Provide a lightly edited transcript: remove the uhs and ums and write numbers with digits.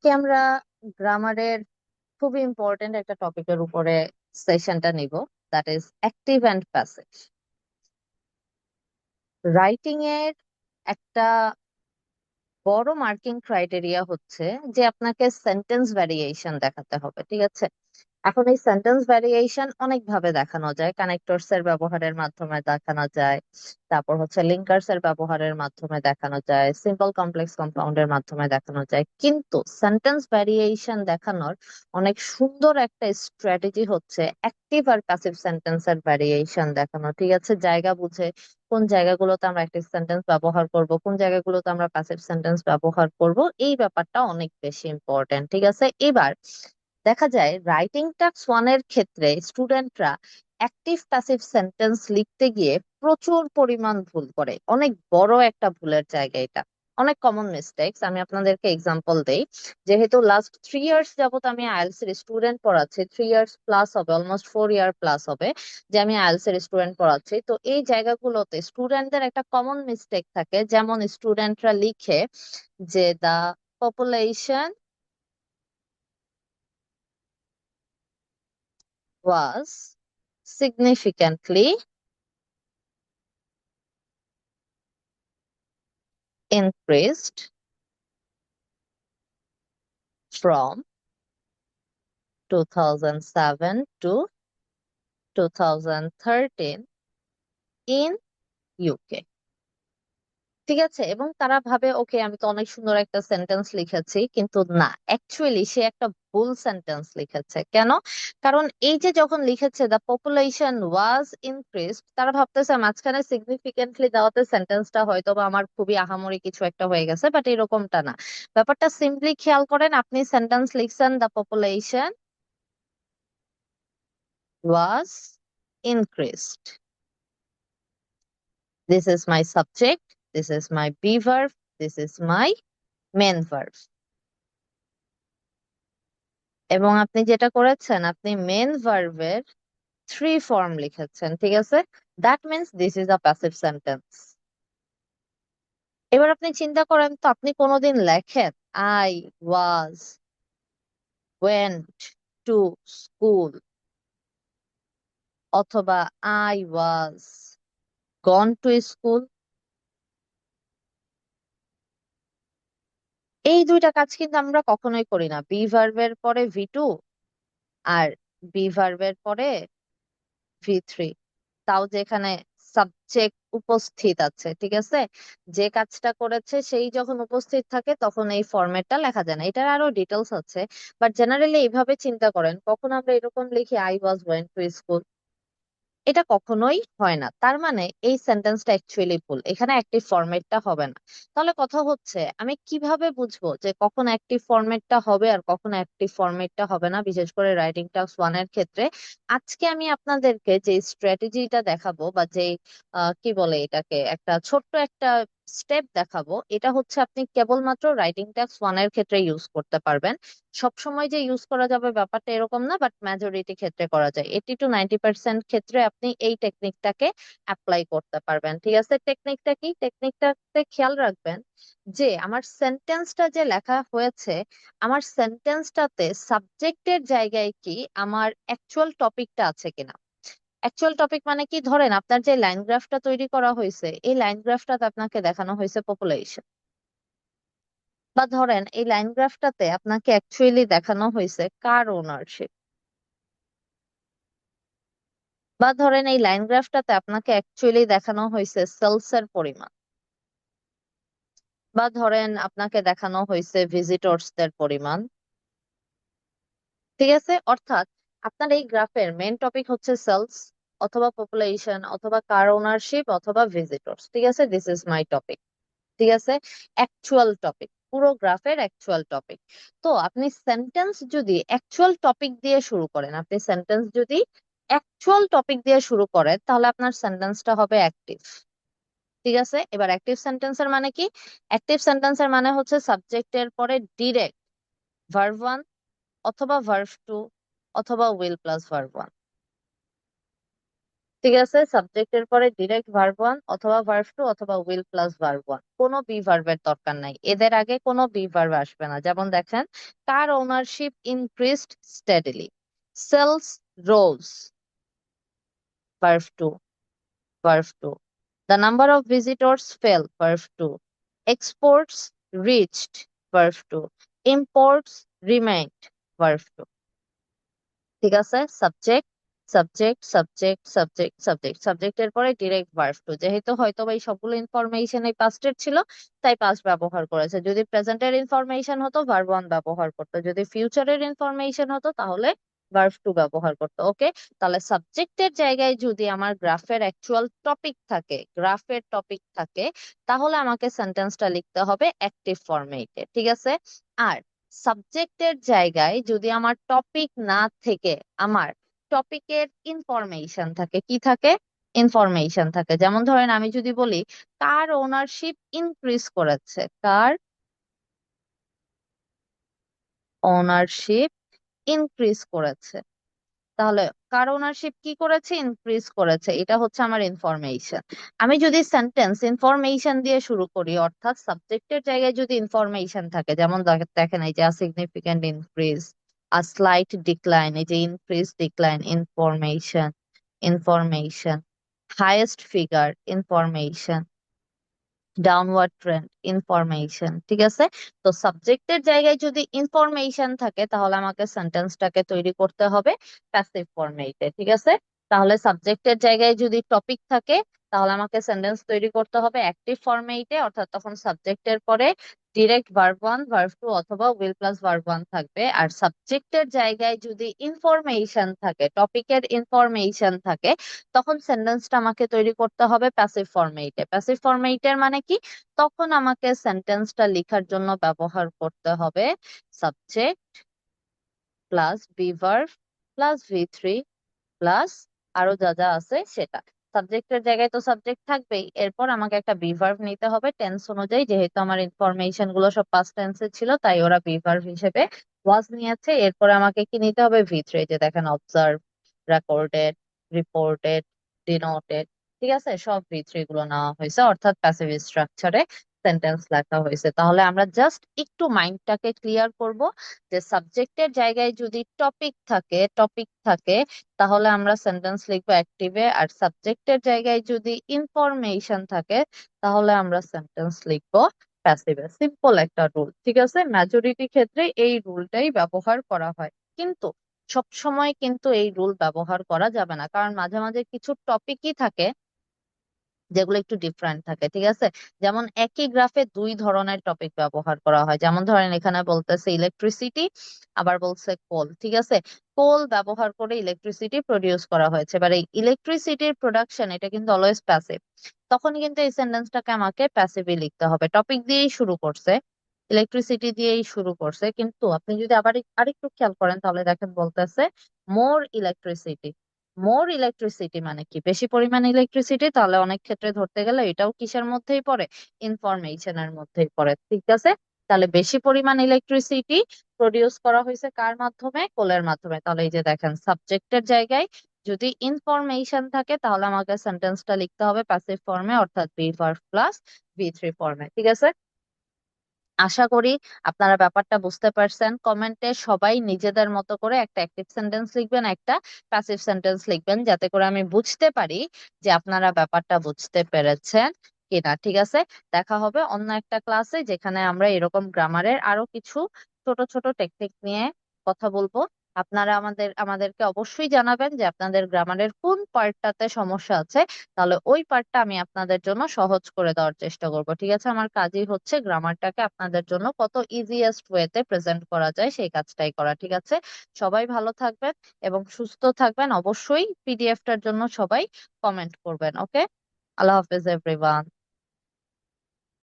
আজকে আমরা গ্রামারের খুবই ইম্পর্টেন্ট একটা টপিকের উপরে সেশনটা নিব, that is active and passive. Writing এর একটা বড় মার্কিং ক্রাইটেরিয়া হচ্ছে যে আপনাকে সেন্টেন্স ভ্যারিয়েশন দেখাতে হবে, ঠিক আছে? এখন এই সেন্টেন্স ভ্যারিয়েশন অনেক ভাবে দেখানো যায়, কানেক্টরস এর ব্যবহারের মাধ্যমে দেখানো যায়, তারপর হচ্ছে লিঙ্কার্স এর ব্যবহারের মাধ্যমে দেখানো যায়, সিম্পল কমপ্লেক্স কম্পাউন্ডের মাধ্যমে দেখানো যায়। কিন্তু সেন্টেন্স ভ্যারিয়েশন দেখানোর অনেক সুন্দর একটা স্ট্র্যাটেজি হচ্ছে অ্যাক্টিভ আর প্যাসিভ সেন্টেন্সের ভ্যারিয়েশন দেখানো, ঠিক আছে? জায়গা বুঝে কোন জায়গাগুলোতে আমরা অ্যাক্টিভ সেন্টেন্স ব্যবহার করব, কোন জায়গাগুলোতে আমরা প্যাসিভ সেন্টেন্স ব্যবহার করব, এই ব্যাপারটা অনেক বেশি ইম্পর্টেন্ট, ঠিক আছে? এবার দেখা যায় রাইটিং টাস্ক ওয়ানের ক্ষেত্রে স্টুডেন্টরা অ্যাক্টিভ প্যাসিভ সেন্টেন্স লিখতে গিয়ে প্রচুর পরিমাণ ভুল করে, অনেক বড় একটা ভুলের জায়গা এটা, অনেক কমন মিস্টেক্স। আমি আপনাদেরকে এক্সাম্পল দেই। যেহেতু লাস্ট 3 ইয়ার্স যাবত আমি আইএলটিএস এর স্টুডেন্ট পড়াচ্ছি, 3 ইয়ার্স প্লাস হবে, অলমোস্ট 4 ইয়ার প্লাস হবে যে আমি আইএলটিএস এর স্টুডেন্ট পড়াচ্ছি, তো এই জায়গাগুলোতে স্টুডেন্টদের একটা কমন মিস্টেক থাকে, যেমন স্টুডেন্টরা লিখে যে দা population was significantly increased from 2007 to 2013 in UK। ঠিক আছে, এবং তারা ভাবে ওকে আমি তো অনেক সুন্দর একটা সেন্টেন্স লিখেছি, কিন্তু না, অ্যাকচুয়ালি সে একটা ভুল সেন্টেন্স লিখেছে। কেন? কারণ এই যে যখন লিখেছে দ্য পপুলেশন ওয়াজ ইনক্রিজড, তারা ভাবতেছে মাঝখানে সিগনিফিকেন্টলি দেওয়াতে সেন্টেন্সটা হয়তো বা আমার খুবই আহামরি কিছু একটা হয়ে গেছে, বাট এরকমটা না। ব্যাপারটা সিম্পলি খেয়াল করেন, আপনি সেন্টেন্স লিখছেন the population was increased, this is my subject, this is my be verb, this is my main verb. এবং আপনি যেটা করেছেন, আপনি মেন ভার্বের 3 ফর্ম লিখেছেন, ঠিক আছে? That means this is a passive sentence. এবার আপনি চিন্তা করেন তো, আপনি কোনোদিন লেখেন I was went to school, অথবা I was gone to school? এই দুইটা কাজ কিন্তু আমরা কখনোই করি না। বি ভার্বের পরে ভি2 আর বি ভার্বের পরে ভি3, তাও যেখানে সাবজেক্ট উপস্থিত আছে, ঠিক আছে? যে কাজটা করেছে সেই যখন উপস্থিত থাকে তখন এই ফরম্যাটটা লেখা যায় না, এটার আরো ডিটেলস আছে। বাট জেনারেলি এইভাবে চিন্তা করেন, কখন আমরা এরকম লিখি I was went to school? এটা কখনোই হয় না। তার মানে এই সেন্টেন্সটা অ্যাকচুয়ালি ভুল, এখানে অ্যাক্টিভ ফরম্যাটটা হবে না। তাহলে কথা হচ্ছে আমি কিভাবে বুঝবো যে কখন অ্যাক্টিভ ফরম্যাটটা হবে আর কখন অ্যাক্টিভ ফরম্যাটটা হবে না, বিশেষ করে রাইটিং টাস্ক ওয়ানের ক্ষেত্রে? আজকে আমি আপনাদেরকে যে স্ট্র্যাটেজিটা দেখাবো, বা যে কি বলে এটাকে, একটা ছোট্ট একটা স্টেপ দেখাবো, এটা হচ্ছে আপনি কেবলমাত্র রাইটিং টাস্ক ওয়ানের ক্ষেত্রে ইউজ করতে পারবেন। সব সময় যে ইউজ করা যাবে ব্যাপারটা এরকম না, বাট মেজরিটি ক্ষেত্রে করা যায়। 80 to 90% ক্ষেত্রে আপনি এই টেকনিকটাকে অ্যাপ্লাই করতে পারবেন, ঠিক আছে? টেকনিকটা কি? টেকনিকটাতে খেয়াল রাখবেন যে আমার সেন্টেন্সটা যে লেখা হয়েছে, আমার সেন্টেন্সটাতে সাবজেক্টের জায়গায় কি আমার অ্যাকচুয়াল টপিকটা আছে কিনা। অ্যাকচুয়াল টপিক মানে কি? ধরেন আপনার যে লাইন গ্রাফটা তৈরি করা হয়েছে, এই লাইন গ্রাফটাতে আপনাকে দেখানো হয়েছে পপুলেশন, বা ধরেন এই লাইন গ্রাফটাতে আপনাকে অ্যাকচুয়ালি দেখানো হয়েছে কার ওনারশিপ, বা ধরেন এই লাইন গ্রাফটাতে আপনাকে অ্যাকচুয়ালি দেখানো হয়েছে সেলস এর পরিমাণ, বা ধরেন আপনাকে দেখানো হয়েছে ভিজিটরস দের পরিমাণ, ঠিক আছে? অর্থাৎ আপনার এই গ্রাফের মেন টপিক হচ্ছে সেলস, অথবা পপুলেশন, অথবা কার ওনারশিপ, অথবা ভিজিটরস, ঠিক আছে? দিস ইজ মাই টপিক, ঠিক আছে? অ্যাকচুয়াল টপিক, পুরো গ্রাফের অ্যাকচুয়াল টপিক। তো আপনি সেন্টেন্স যদি অ্যাকচুয়াল টপিক দিয়ে শুরু করেন, আপনি সেন্টেন্স যদি অ্যাকচুয়াল টপিক দিয়ে শুরু করেন, তাহলে আপনার সেন্টেন্সটা হবে অ্যাক্টিভ, ঠিক আছে? এবার অ্যাক্টিভ সেন্টেন্সের মানে কি? অ্যাক্টিভ সেন্টেন্সের মানে হচ্ছে সাবজেক্টের পরে ডিরেক্ট ভার্ব 1 অথবা ভার্ব 2 অথবা উইল প্লাস ভার্ব 1। ঠিক আছে, সাবজেক্টের পরে ডিরেক্ট ভার্ব ওয়ান অথবা ভার্ব টু অথবা উইল প্লাস ভার্ব ওয়ান, কোনো বি ভার্বের দরকার নাই, এদের আগে কোনো বি ভার্ব আসবে না। যেমন দেখেন, car ownership increased steadily, sales rose, verb two, verb 2. The number of visitors fell, verb 2. Exports reached, verb 2. Imports remained, verb 2. ঠিক আছে, subject subject subject subject subject, সাবজেক্টের পরে ডিরেক্ট ভার্ব টু। যেহেতু হয়তো বা এই সবগুলো ইনফরমেশন এই পাস্টের ছিল, তাই পাস্ট ব্যবহার করেছে। যদি প্রেজেন্টের ইনফরমেশন হতো ভার্ব ওয়ান ব্যবহার করতো, যদি ফিউচারের ইনফরমেশন হতো তাহলে ভার্ব টু ব্যবহার করতো। ওকে, তাহলে সাবজেক্টের জায়গায় যদি আমার গ্রাফের অ্যাকচুয়াল টপিক থাকে, গ্রাফের টপিক থাকে, তাহলে আমাকে সেন্টেন্সটা লিখতে হবে অ্যাক্টিভ ফরম্যাটে। ঠিক আছে, আর সাবজেক্টের জায়গায় যদি আমার টপিক না থেকে আমার টপিকের ইনফরমেশন থাকে, কি থাকে, ইনফরমেশন থাকে। যেমন ধরেন আমি যদি বলি কার ওনারশিপ ইনক্রিজ করেছে, কার ওনারশিপ ইনক্রিজ করেছে, তাহলে কার ওনারশিপ কি করেছে, ইনক্রিজ করেছে, এটা হচ্ছে আমার ইনফরমেশন। আমি যদি সেন্টেন্স ইনফরমেশন দিয়ে শুরু করি, অর্থাৎ সাবজেক্টের জায়গায় যদি ইনফরমেশন থাকে, যেমন দেখেন এই যে সিগনিফিক্যান্ট ইনক্রিজ, আ স্লাইট ডিক্লাইন, এই যে increase decline, information, information, highest figure, information, downward trend, information. ঠিক আছে, তো সাবজেক্টের জায়গায় যদি ইনফরমেশন থাকে তাহলে আমাকে সেন্টেন্সটাকে তৈরি করতে হবে প্যাসিভ ফরম্যাটে। ঠিক আছে, তাহলে সাবজেক্টের জায়গায় যদি টপিক থাকে তাহলে আমাকে সেন্টেন্স তৈরি করতে হবে অ্যাক্টিভ ফরম্যাটে, অর্থাৎ তখন সাবজেক্টের পরে direct verb one, verb two অথবা উইল প্লাস ভার্ব ওয়ান থাকবে। আর সাবজেক্টের জায়গায় যদি ইনফরমেশন থাকে, টপিকের ইনফরমেশন থাকে, তখন সেন্টেন্সটা আমাকে তৈরি করতে হবে প্যাসিভ ফরম্যাটে। প্যাসিভ ফরম্যাটের মানে কি, তখন আমাকে সেন্টেন্সটা লেখার জন্য ব্যবহার করতে হবে subject plus B verb plus V three plus আরো যা যা আছে সেটা। সাবজেক্টের জায়গায় তো সাবজেক্ট থাকবেই, এরপর আমাকে একটা বি ভার্ব নিতে হবে টেন্স অনুযায়ী, যেহেতু আমার ইনফরমেশন গুলো সব পাস্ট টেন্সে ছিল তাই ওরা বি ভার্ব হিসেবে ওয়াজ নিয়েছে। এরপর আমাকে কি নিতে হবে, ভি থ্রি, যে দেখেন অবজার্ভ, রেকর্ডেড, রিপোর্টেড, ডিনোটেড। ঠিক আছে, সব ভি থ্রি গুলো নেওয়া হয়েছে, অর্থাৎ প্যাসিভ স্ট্রাকচারে সেন্টেন্স লেখা হয়েছে। তাহলে আমরা জাস্ট একটু মাইন্ডটাকে ক্লিয়ার করব যে সাবজেক্টের জায়গায় যদি টপিক থাকে তাহলে আমরা সেন্টেন্স লিখবো অ্যাক্টিভে, আর সাবজেক্টের জায়গায় যদি ইনফরমেশন থাকে তাহলে আমরা সেন্টেন্স লিখবো প্যাসিভে। সিম্পল একটা রুল। ঠিক আছে, মেজরিটি ক্ষেত্রে এই রুলটাই ব্যবহার করা হয়, কিন্তু সব সময় কিন্তু এই রুল ব্যবহার করা যাবে না, কারণ মাঝে মাঝে কিছু টপিকই থাকে যেগুলো একটু ডিফারেন্ট থাকে। ঠিক আছে, যেমন একই গ্রাফে দুই ধরনের টপিক ব্যবহার করা হয়। যেমন ধরেন এখানে বলতেছে ইলেকট্রিসিটি, আবার বলছে কোল। ঠিক আছে, কোল ব্যবহার করে ইলেকট্রিসিটি প্রডিউস করা হয়েছে, এবার এই ইলেকট্রিসিটির প্রোডাকশন এটা কিন্তু অলওয়েজ প্যাসিভ, তখন কিন্তু এই সেন্টেন্সটাকে আমাকে প্যাসিভলি লিখতে হবে। টপিক দিয়েই শুরু করছে, ইলেকট্রিসিটি দিয়েই শুরু করছে, কিন্তু আপনি যদি আবার আরেকটু খেয়াল করেন তাহলে দেখেন বলতেছে মোর ইলেকট্রিসিটি। মোর ইলেকট্রিসিটি মানে কি, বেশি পরিমাণ ইলেকট্রিসিটি, তাহলে অনেক ক্ষেত্রে ধরতে গেলে এটাও কিসের মধ্যেই পড়ে, ইনফরমেশনের মধ্যেই পড়ে। ঠিক আছে, তাহলে বেশি পরিমাণ ইলেকট্রিসিটি প্রডিউস করা হয়েছে কার মাধ্যমে, কোলের মাধ্যমে। তাহলে এই যে দেখেন সাবজেক্টের জায়গায় যদি ইনফরমেশন থাকে তাহলে আমাকে সেন্টেন্সটা লিখতে হবে প্যাসিভ ফর্মে, অর্থাৎ be verb plus V three ফর্মে। ঠিক আছে, আশা করি আপনারা ব্যাপারটা বুঝতে পারছেন। কমেন্টে সবাই নিজেদের মতো করে একটা অ্যাক্টিভ সেন্টেন্স লিখবেন, একটা প্যাসিভ সেন্টেন্স লিখবেন, যাতে করে আমি বুঝতে পারি যে আপনারা ব্যাপারটা বুঝতে পেরেছেন কিনা। ঠিক আছে, দেখা হবে অন্য একটা ক্লাসে, যেখানে আমরা এরকম গ্রামারের আরো কিছু ছোট ছোট টেকনিক নিয়ে কথা বলবো। আপনারা আমাদেরকে অবশ্যই জানাবেন যে আপনাদের গ্রামারের কোন পার্টটাতে সমস্যা আছে, তাহলে ওই পার্টটা আমি আপনাদের জন্য সহজ করে দেওয়ার চেষ্টা করব। ঠিক আছে, আমার কাজই হচ্ছে গ্রামারটাকে আপনাদের জন্য কত ইজিয়েস্ট ওয়েতে প্রেজেন্ট করা যায় সেই কাজটাই করা। ঠিক আছে, সবাই ভালো থাকবেন এবং সুস্থ থাকবেন। অবশ্যই পিডিএফটার জন্য সবাই কমেন্ট করবেন। ওকে, আল্লাহ হাফেজ এভরিওয়ান।